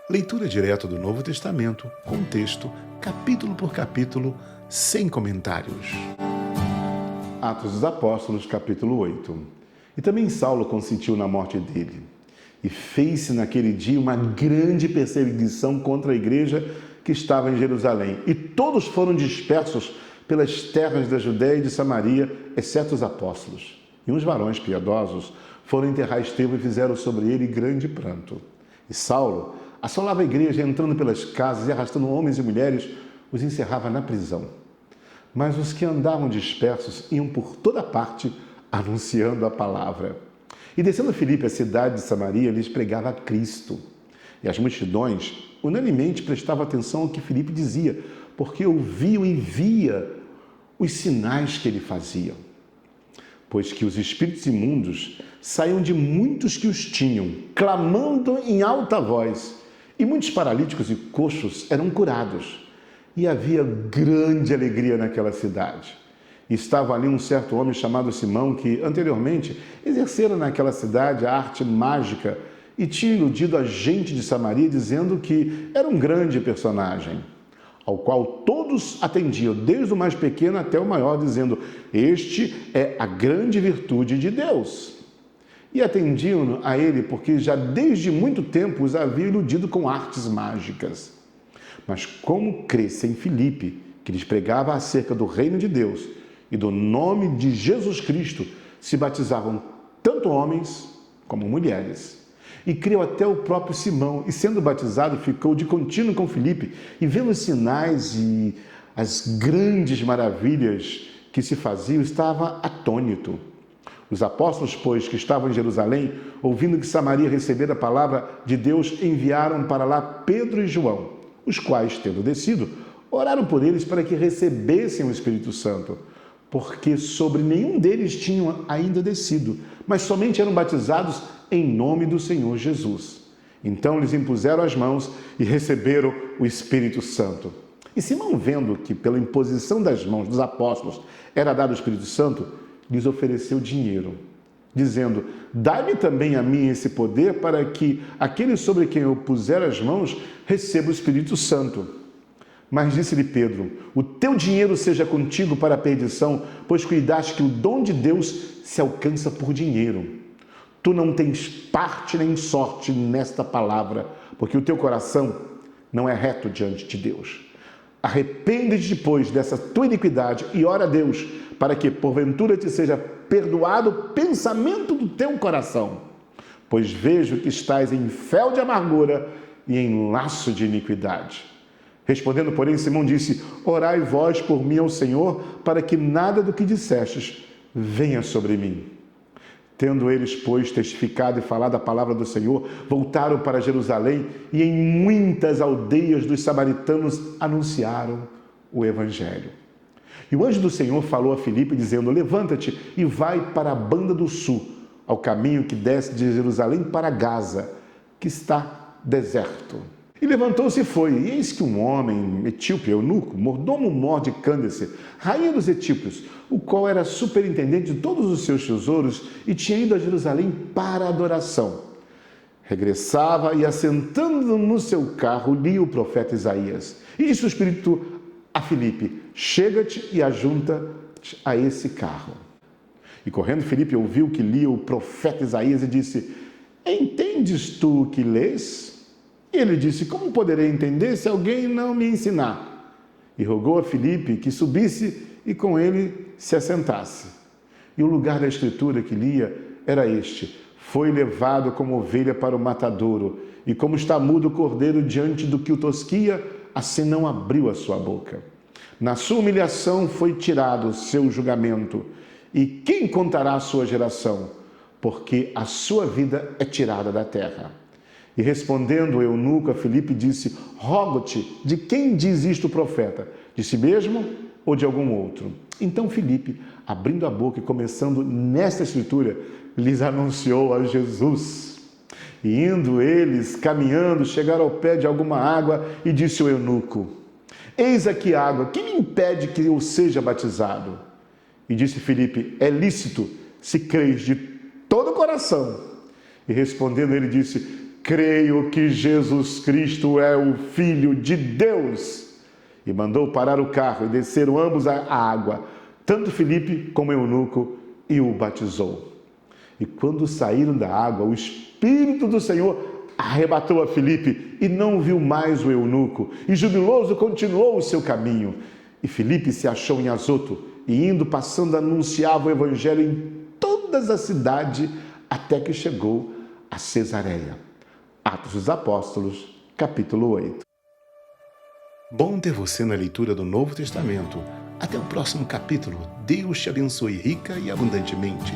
Leitura direta do Novo Testamento, com texto, capítulo por capítulo, sem comentários. Atos dos Apóstolos, capítulo 8. E também Saulo consentiu na morte dele. E fez-se naquele dia uma grande perseguição contra a igreja que estava em Jerusalém. E todos foram dispersos pelas terras da Judéia e de Samaria, exceto os apóstolos. E uns varões piedosos foram enterrar Estevão e fizeram sobre ele grande pranto. E Saulo assolava a igreja, entrando pelas casas e arrastando homens e mulheres, os encerrava na prisão. Mas os que andavam dispersos iam por toda parte anunciando a palavra. E descendo Filipe à cidade de Samaria, lhes pregava a Cristo. E as multidões unanimemente prestavam atenção ao que Filipe dizia, porque ouviam e via os sinais que ele fazia. Pois que os espíritos imundos saíam de muitos que os tinham, clamando em alta voz. E muitos paralíticos e coxos eram curados. E havia grande alegria naquela cidade. E estava ali um certo homem chamado Simão, que anteriormente exercera naquela cidade a arte mágica e tinha iludido a gente de Samaria, dizendo que era um grande personagem, ao qual todos atendiam, desde o mais pequeno até o maior, dizendo: este é a grande virtude de Deus. E atendiam a ele porque já desde muito tempo os havia iludido com artes mágicas. Mas como cresce em Filipe, que lhes pregava acerca do reino de Deus e do nome de Jesus Cristo, se batizavam tanto homens como mulheres. E creu até o próprio Simão, e sendo batizado ficou de contínuo com Filipe, e vendo os sinais e as grandes maravilhas que se faziam, estava atônito. Os apóstolos, pois, que estavam em Jerusalém, ouvindo que Samaria recebera a palavra de Deus, enviaram para lá Pedro e João, os quais, tendo descido, oraram por eles para que recebessem o Espírito Santo, porque sobre nenhum deles tinham ainda descido, mas somente eram batizados em nome do Senhor Jesus. Então lhes impuseram as mãos e receberam o Espírito Santo. E Simão, vendo que pela imposição das mãos dos apóstolos era dado o Espírito Santo, lhes ofereceu dinheiro, dizendo: dai-me também a mim esse poder, para que aquele sobre quem eu puser as mãos receba o Espírito Santo. Mas disse-lhe Pedro: o teu dinheiro seja contigo para a perdição, pois cuidaste que o dom de Deus se alcança por dinheiro. Tu não tens parte nem sorte nesta palavra, porque o teu coração não é reto diante de Deus. Arrepende-te, pois, dessa tua iniquidade e ora a Deus, para que, porventura, te seja perdoado o pensamento do teu coração. Pois vejo que estás em fel de amargura e em laço de iniquidade. Respondendo, porém, Simão disse: orai vós por mim ao Senhor, para que nada do que dissestes venha sobre mim. Tendo eles, pois, testificado e falado a palavra do Senhor, voltaram para Jerusalém e em muitas aldeias dos samaritanos anunciaram o Evangelho. E o anjo do Senhor falou a Filipe, dizendo: levanta-te e vai para a banda do sul, ao caminho que desce de Jerusalém para Gaza, que está deserto. E levantou-se e foi, e eis que um homem etíope, eunuco, mordomo-mor de Cândace, rainha dos etíopes, o qual era superintendente de todos os seus tesouros e tinha ido a Jerusalém para a adoração, regressava e, assentando no seu carro, lia o profeta Isaías. E disse o Espírito a Filipe: chega-te e ajunta-te a esse carro. E correndo Filipe ouviu que lia o profeta Isaías e disse: entendes tu o que lês? E ele disse: como poderei entender se alguém não me ensinar? E rogou a Filipe que subisse e com ele se assentasse. E o lugar da escritura que lia era este: foi levado como ovelha para o matadouro, e como está mudo o cordeiro diante do que o tosquia, assim não abriu a sua boca. Na sua humilhação foi tirado o seu julgamento. E quem contará a sua geração? Porque a sua vida é tirada da terra. E respondendo o eunuco a Filipe, disse: rogo-te, de quem diz isto o profeta? De si mesmo ou de algum outro? Então Filipe, abrindo a boca e começando nesta escritura, lhes anunciou a Jesus. E indo eles, caminhando, chegaram ao pé de alguma água, e disse o eunuco: eis aqui água, que me impede que eu seja batizado? E disse Filipe: é lícito, se creis de todo o coração. E respondendo ele disse: creio que Jesus Cristo é o Filho de Deus. E mandou parar o carro e desceram ambos à água, tanto Filipe como o eunuco, e o batizou. E quando saíram da água, o Espírito do Senhor arrebatou a Filipe e não viu mais o eunuco. E jubiloso continuou o seu caminho. E Filipe se achou em Azoto e indo, passando, anunciava o evangelho em todas as cidades, até que chegou a Cesareia. Atos dos Apóstolos, capítulo 8. Bom ter você na leitura do Novo Testamento. Até o próximo capítulo. Deus te abençoe rica e abundantemente.